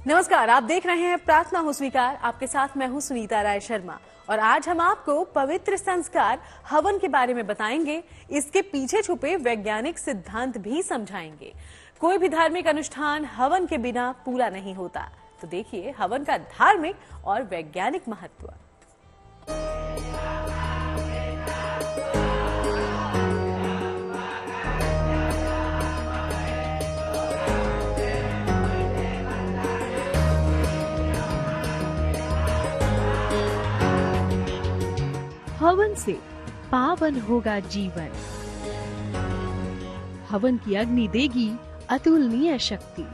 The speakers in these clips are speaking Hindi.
नमस्कार, आप देख रहे हैं प्रार्थना हो स्वीकार। आपके साथ मैं हूं सुनीता राय शर्मा और आज हम आपको पवित्र संस्कार हवन के बारे में बताएंगे। इसके पीछे छुपे वैज्ञानिक सिद्धांत भी समझाएंगे। कोई भी धार्मिक अनुष्ठान हवन के बिना पूरा नहीं होता। तो देखिए हवन का धार्मिक और वैज्ञानिक महत्व। हवन से पावन होगा जीवन। हवन की अग्नि देगी अतुलनीय शक्ति।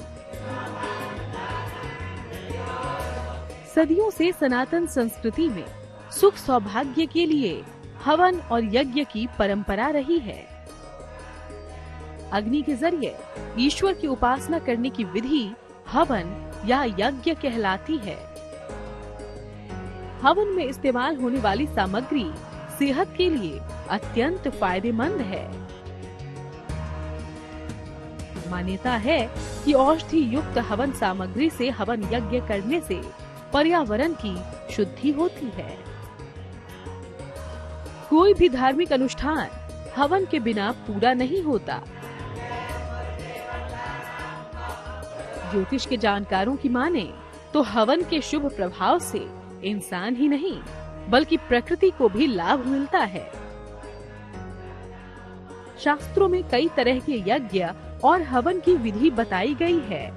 सदियों से सनातन संस्कृति में सुख सौभाग्य के लिए हवन और यज्ञ की परंपरा रही है। अग्नि के जरिए ईश्वर की उपासना करने की विधि हवन या यज्ञ कहलाती है। हवन में इस्तेमाल होने वाली सामग्री सेहत के लिए अत्यंत फायदेमंद है। मान्यता है कि औषधि युक्त हवन सामग्री से हवन यज्ञ करने से पर्यावरण की शुद्धि होती है। कोई भी धार्मिक अनुष्ठान हवन के बिना पूरा नहीं होता। ज्योतिष के जानकारों की माने तो हवन के शुभ प्रभाव से इंसान ही नहीं बल्कि प्रकृति को भी लाभ मिलता है। शास्त्रों में कई तरह के यज्ञ और हवन की विधि बताई गई है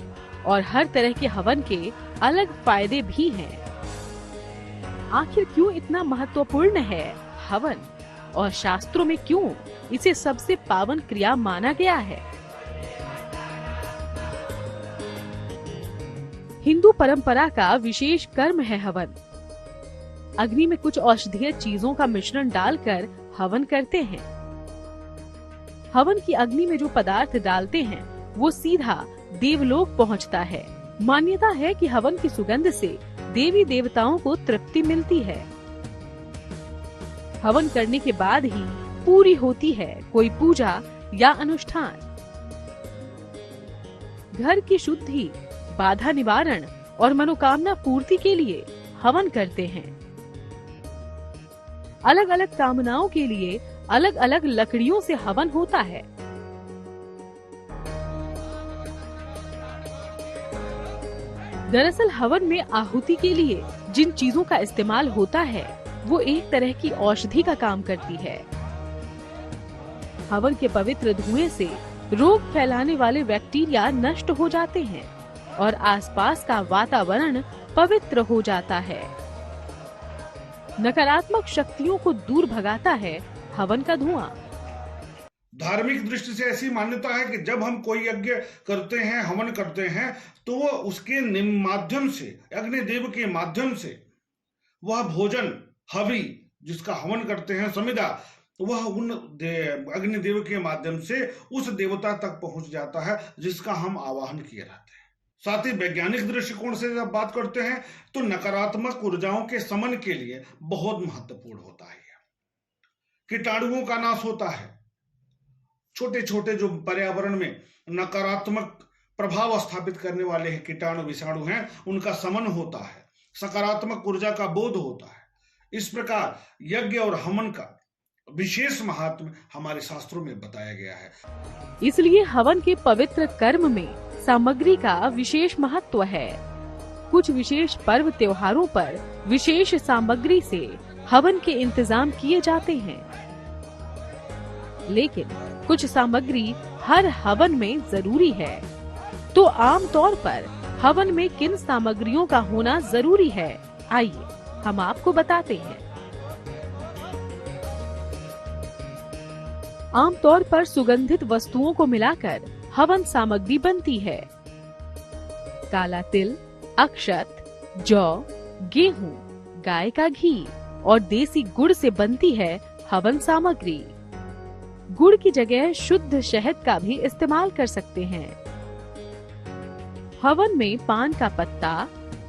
और हर तरह के हवन के अलग फायदे भी हैं। आखिर क्यों इतना महत्वपूर्ण है हवन और शास्त्रों में क्यों इसे सबसे पावन क्रिया माना गया है? हिंदू परंपरा का विशेष कर्म है हवन। अग्नि में कुछ औषधीय चीजों का मिश्रण डालकर हवन करते हैं। हवन की अग्नि में जो पदार्थ डालते हैं वो सीधा देवलोक पहुंचता है। मान्यता है कि हवन की सुगंध से देवी देवताओं को तृप्ति मिलती है। हवन करने के बाद ही पूरी होती है कोई पूजा या अनुष्ठान। घर की शुद्धि, बाधा निवारण और मनोकामना पूर्ति के लिए हवन करते हैं। अलग अलग कामनाओं के लिए अलग अलग लकड़ियों से हवन होता है। दरअसल हवन में आहुति के लिए जिन चीजों का इस्तेमाल होता है वो एक तरह की औषधि का काम करती है। हवन के पवित्र धुएं से रोग फैलाने वाले बैक्टीरिया नष्ट हो जाते हैं और आसपास का वातावरण पवित्र हो जाता है। नकारात्मक शक्तियों को दूर भगाता है हवन का धुआं। धार्मिक दृष्टि से ऐसी मान्यता है कि जब हम कोई यज्ञ करते हैं, हवन करते हैं, तो वो उसके माध्यम से, अग्निदेव के माध्यम से वह भोजन, हवि जिसका हवन करते हैं, समिधा, वह उन अग्निदेव के माध्यम से उस देवता तक पहुंच जाता है जिसका हम आवाहन किए रहते हैं। साथ ही वैज्ञानिक दृष्टिकोण से जब बात करते हैं तो नकारात्मक ऊर्जाओं के समन के लिए बहुत महत्वपूर्ण होता है। कीटाणुओं का नाश होता है। छोटे छोटे जो पर्यावरण में नकारात्मक प्रभाव स्थापित करने वाले हैं कीटाणु विषाणु हैं, उनका समन होता है। सकारात्मक ऊर्जा का बोध होता है। इस प्रकार यज्ञ और हवन का विशेष महात्म्य हमारे शास्त्रों में बताया गया है। इसलिए हवन के पवित्र कर्म में सामग्री का विशेष महत्व है। कुछ विशेष पर्व त्योहारों पर विशेष सामग्री से हवन के इंतजाम किए जाते हैं, लेकिन कुछ सामग्री हर हवन में जरूरी है। तो आम तौर पर हवन में किन सामग्रियों का होना जरूरी है, आइए हम आपको बताते हैं। आमतौर पर सुगंधित वस्तुओं को मिलाकर हवन सामग्री बनती है। काला तिल, अक्षत, जौ, गेहूं, गाय का घी और देसी गुड़ से बनती है हवन सामग्री। गुड़ की जगह शुद्ध शहद का भी इस्तेमाल कर सकते हैं। हवन में पान का पत्ता,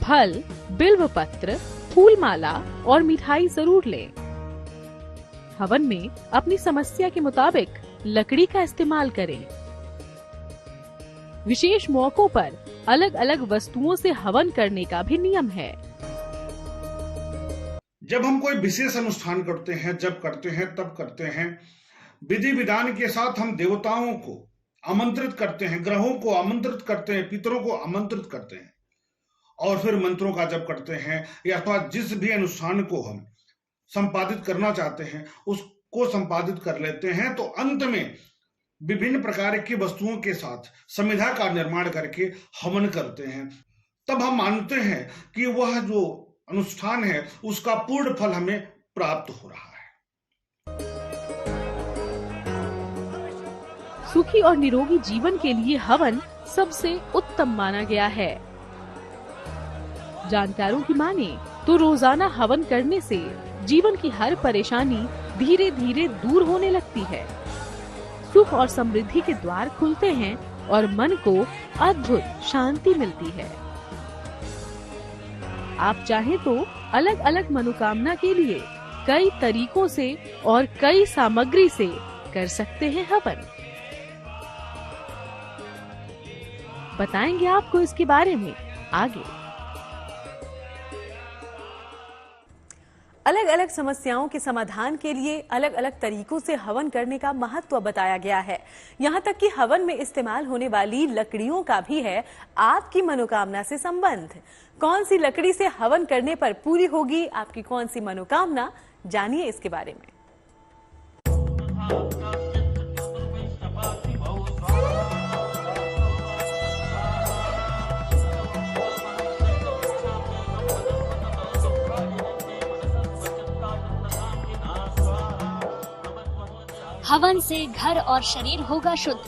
फल, बिल्व पत्र, फूल माला और मिठाई जरूर लें। हवन में अपनी समस्या के मुताबिक लकड़ी का इस्तेमाल करें। विशेष मौकों पर अलग अलग वस्तुओं से हवन करने का भी नियम है। जब हम कोई विशेष अनुष्ठान करते हैं, जब करते हैं, तब करते हैं, विधि विधान के साथ हम देवताओं को आमंत्रित करते हैं, ग्रहों को आमंत्रित करते हैं, पितरों को आमंत्रित करते हैं और फिर मंत्रों का जप करते हैं या अथवा जिस भी अनुष्ठान को हम संपादित करना चाहते हैं उसको संपादित कर लेते हैं, तो अंत में विभिन्न प्रकार की वस्तुओं के साथ समिधा का निर्माण करके हवन करते हैं। तब हम मानते हैं कि वह जो अनुष्ठान है उसका पूर्ण फल हमें प्राप्त हो रहा है। सुखी और निरोगी जीवन के लिए हवन सबसे उत्तम माना गया है। जानकारों की माने तो रोजाना हवन करने से जीवन की हर परेशानी धीरे धीरे दूर होने लगती है। सुख और समृद्धि के द्वार खुलते हैं और मन को अद्भुत शांति मिलती है। आप चाहें तो अलग अलग मनोकामना के लिए कई तरीकों से और कई सामग्री से कर सकते हैं हवन। बताएंगे आपको इसके बारे में आगे। अलग अलग समस्याओं के समाधान के लिए अलग अलग तरीकों से हवन करने का महत्व बताया गया है। यहाँ तक कि हवन में इस्तेमाल होने वाली लकड़ियों का भी है आपकी मनोकामना से संबंध। कौन सी लकड़ी से हवन करने पर पूरी होगी आपकी कौन सी मनोकामना, जानिए इसके बारे में। हवन से घर और शरीर होगा शुद्ध,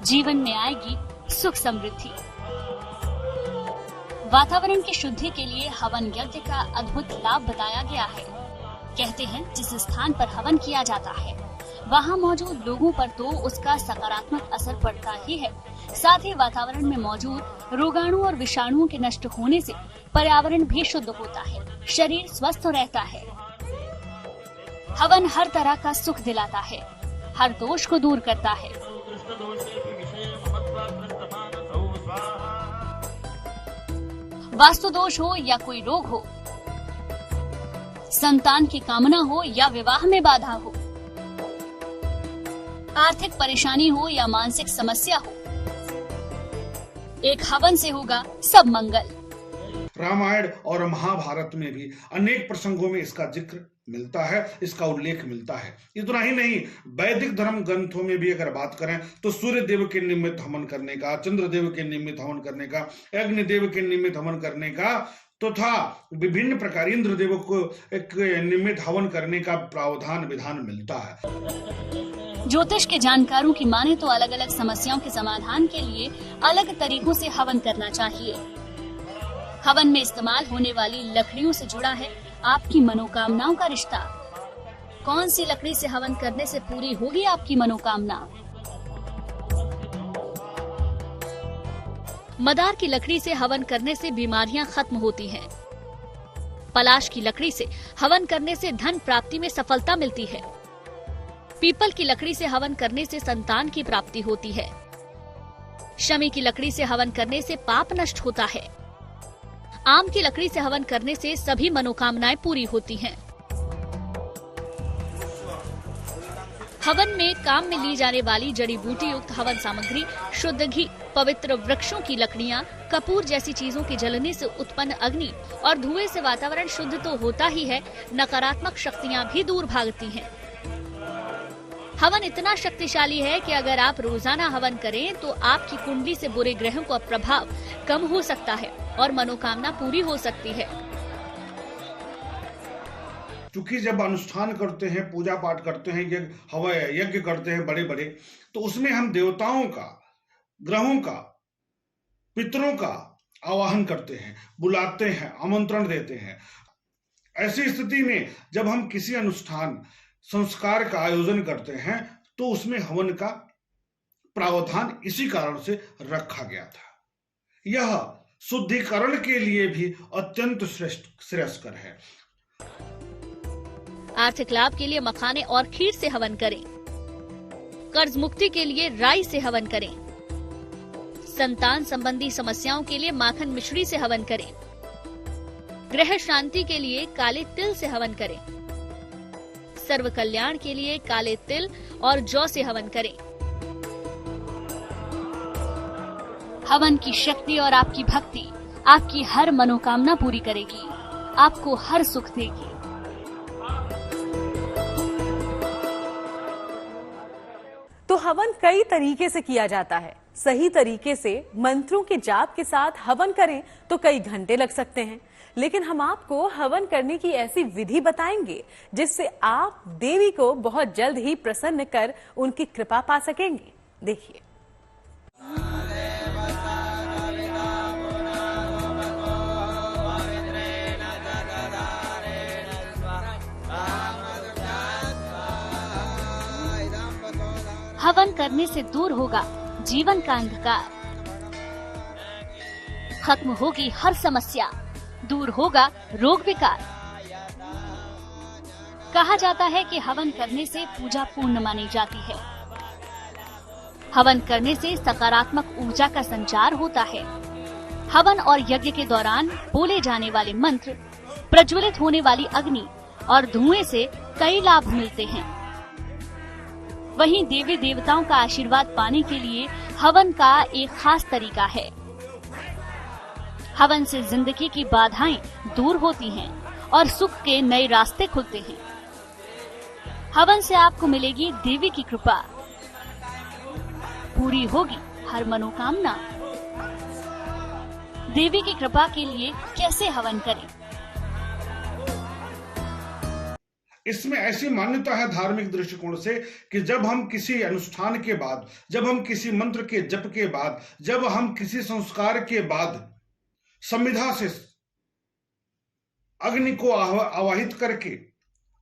जीवन में आएगी सुख समृद्धि। वातावरण की शुद्धि के लिए हवन यज्ञ का अद्भुत लाभ बताया गया है। कहते हैं जिस स्थान पर हवन किया जाता है वहां मौजूद लोगों पर तो उसका सकारात्मक असर पड़ता ही है, साथ ही वातावरण में मौजूद रोगाणु और विषाणुओं के नष्ट होने से पर्यावरण भी शुद्ध होता है, शरीर स्वस्थ रहता है। हवन हर तरह का सुख दिलाता है, हर दोष को दूर करता है। वास्तु दोष हो या कोई रोग हो, संतान की कामना हो या विवाह में बाधा हो, आर्थिक परेशानी हो या मानसिक समस्या हो, एक हवन से होगा सब मंगल। रामायण और महाभारत में भी अनेक प्रसंगों में इसका जिक्र मिलता है, इसका उल्लेख मिलता है। इतना ही नहीं, वैदिक धर्म ग्रंथों में भी अगर बात करें तो सूर्य देव के निमित्त हवन करने का, चंद्र देव के निमित्त हवन करने का, अग्नि देव के निमित्त हवन करने का तथा विभिन्न प्रकार इंद्र देव को एक निमित्त हवन करने का प्रावधान विधान मिलता है। ज्योतिष के जानकारों की माने तो अलग अलग समस्याओं के समाधान के लिए अलग तरीकों से हवन करना चाहिए। हवन में इस्तेमाल होने वाली लकड़ियों से जुड़ा है आपकी मनोकामनाओं का रिश्ता। कौन सी लकड़ी से हवन करने से पूरी होगी आपकी मनोकामना? मदार की लकड़ी से हवन करने से बीमारियां खत्म होती हैं। पलाश की लकड़ी से हवन करने से धन प्राप्ति में सफलता मिलती है। पीपल की लकड़ी से हवन करने से संतान की प्राप्ति होती है। शमी की लकड़ी से हवन करने से पाप नष्ट होता है। आम की लकड़ी से हवन करने से सभी मनोकामनाएं पूरी होती हैं। हवन में काम में ली जाने वाली जड़ी बूटी युक्त हवन सामग्री, शुद्ध घी, पवित्र वृक्षों की लकड़ियां, कपूर जैसी चीजों के जलने से उत्पन्न अग्नि और धुएं से वातावरण शुद्ध तो होता ही है, नकारात्मक शक्तियां भी दूर भागती हैं। हवन इतना शक्तिशाली है कि अगर आप रोजाना हवन करें तो आपकी कुंडली से बुरे ग्रहों का प्रभाव कम हो सकता है और मनोकामना पूरी हो सकती है। क्योंकि जब अनुष्ठान करते हैं, पूजा पाठ करते हैं, यज्ञ करते हैं बड़े बड़े, तो उसमें हम देवताओं का, ग्रहों का, पितरों का आवाहन करते हैं, बुलाते हैं, आमंत्रण देते हैं। ऐसी स्थिति में जब हम किसी अनुष्ठान संस्कार का आयोजन करते हैं तो उसमें हवन का प्रावधान इसी कारण से रखा गया था। यह शुद्धिकरण के लिए भी अत्यंत श्रेयस्कर है। आर्थिक लाभ के लिए मखाने और खीर से हवन करें। कर्ज मुक्ति के लिए राई से हवन करें। संतान संबंधी समस्याओं के लिए माखन मिश्री से हवन करें। ग्रह शांति के लिए काले तिल से हवन करें। सर्व कल्याण के लिए काले तिल और जौ से हवन करें। हवन की शक्ति और आपकी भक्ति आपकी हर मनोकामना पूरी करेगी, आपको हर सुख देगी। तो हवन कई तरीके से किया जाता है। सही तरीके से मंत्रों के जाप के साथ हवन करें तो कई घंटे लग सकते हैं, लेकिन हम आपको हवन करने की ऐसी विधि बताएंगे जिससे आप देवी को बहुत जल्द ही प्रसन्न कर उनकी कृपा पा सकेंगे। देखिए। हवन करने से दूर होगा जीवन का अंधकार, खत्म होगी हर समस्या, दूर होगा रोग विकार। कहा जाता है कि हवन करने से पूजा पूर्ण मानी जाती है। हवन करने से सकारात्मक ऊर्जा का संचार होता है। हवन और यज्ञ के दौरान बोले जाने वाले मंत्र, प्रज्वलित होने वाली अग्नि और धुएं से कई लाभ मिलते हैं। वहीं देवी देवताओं का आशीर्वाद पाने के लिए हवन का एक खास तरीका है। हवन से जिंदगी की बाधाएं दूर होती हैं और सुख के नए रास्ते खुलते हैं। हवन से आपको मिलेगी देवी की कृपा, पूरी होगी हर मनोकामना। देवी की कृपा के लिए कैसे हवन करें? इसमें ऐसी मान्यता है धार्मिक दृष्टिकोण से कि जब हम किसी अनुष्ठान के बाद, जब हम किसी मंत्र के जप के बाद, जब हम किसी संस्कार के बाद संविधा से अग्नि को आवाहित करके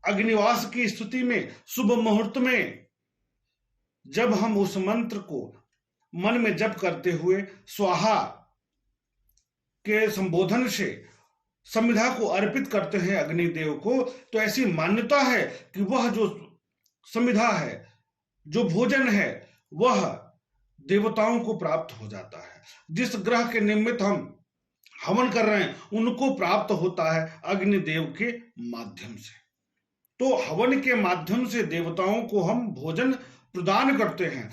अग्निवास की स्थिति में शुभ मुहूर्त में जब हम उस मंत्र को मन में जप करते हुए स्वाहा के संबोधन से संविधा को अर्पित करते हैं अग्निदेव को, तो ऐसी मान्यता है कि वह जो संविधा है, जो भोजन है, वह देवताओं को प्राप्त हो जाता है। जिस ग्रह के निमित्त हम हवन कर रहे हैं उनको प्राप्त होता है अग्निदेव के माध्यम से। तो हवन के माध्यम से देवताओं को हम भोजन प्रदान करते हैं।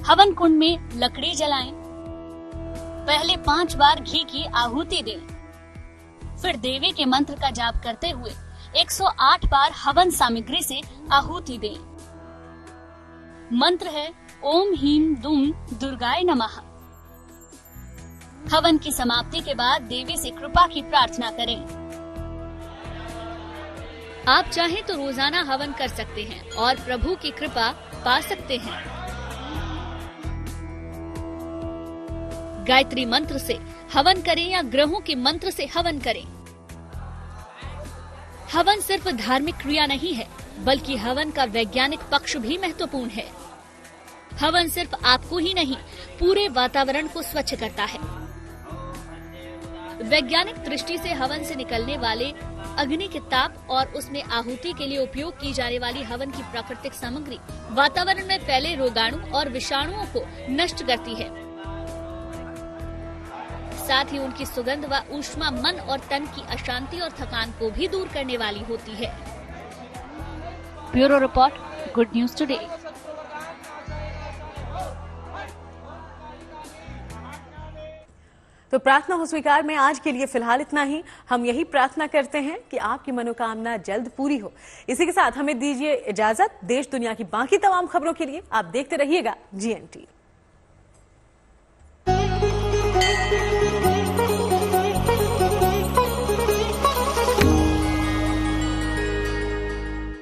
हवन कुंड में लकड़ी जलाएं, पहले 5 बार घी की आहुति दें, फिर देवी के मंत्र का जाप करते हुए 108 बार हवन सामग्री से आहुति दें। मंत्र है ओम ह्रीं दुम दुर्गाय नमः। हवन की समाप्ति के बाद देवी से कृपा की प्रार्थना करें। आप चाहें तो रोजाना हवन कर सकते हैं और प्रभु की कृपा पा सकते हैं। गायत्री मंत्र से हवन करें या ग्रहों के मंत्र से हवन करें। हवन सिर्फ धार्मिक क्रिया नहीं है, बल्कि हवन का वैज्ञानिक पक्ष भी महत्वपूर्ण है। हवन सिर्फ आपको ही नहीं, पूरे वातावरण को स्वच्छ करता है। वैज्ञानिक दृष्टि से हवन से निकलने वाले अग्नि के ताप और उसमें आहुति के लिए उपयोग की जाने वाली हवन की प्राकृतिक सामग्री वातावरण में फैले रोगाणु और विषाणुओं को नष्ट करती है। साथ ही उनकी सुगंध व ऊष्मा मन और तन की अशांति और थकान को भी दूर करने वाली होती है। Bureau report, good news today. तो प्रार्थना हो स्वीकार में आज के लिए फिलहाल इतना ही। हम यही प्रार्थना करते हैं कि आपकी मनोकामना जल्द पूरी हो। इसी के साथ हमें दीजिए इजाजत। देश दुनिया की बाकी तमाम खबरों के लिए आप देखते रहिएगा GNT।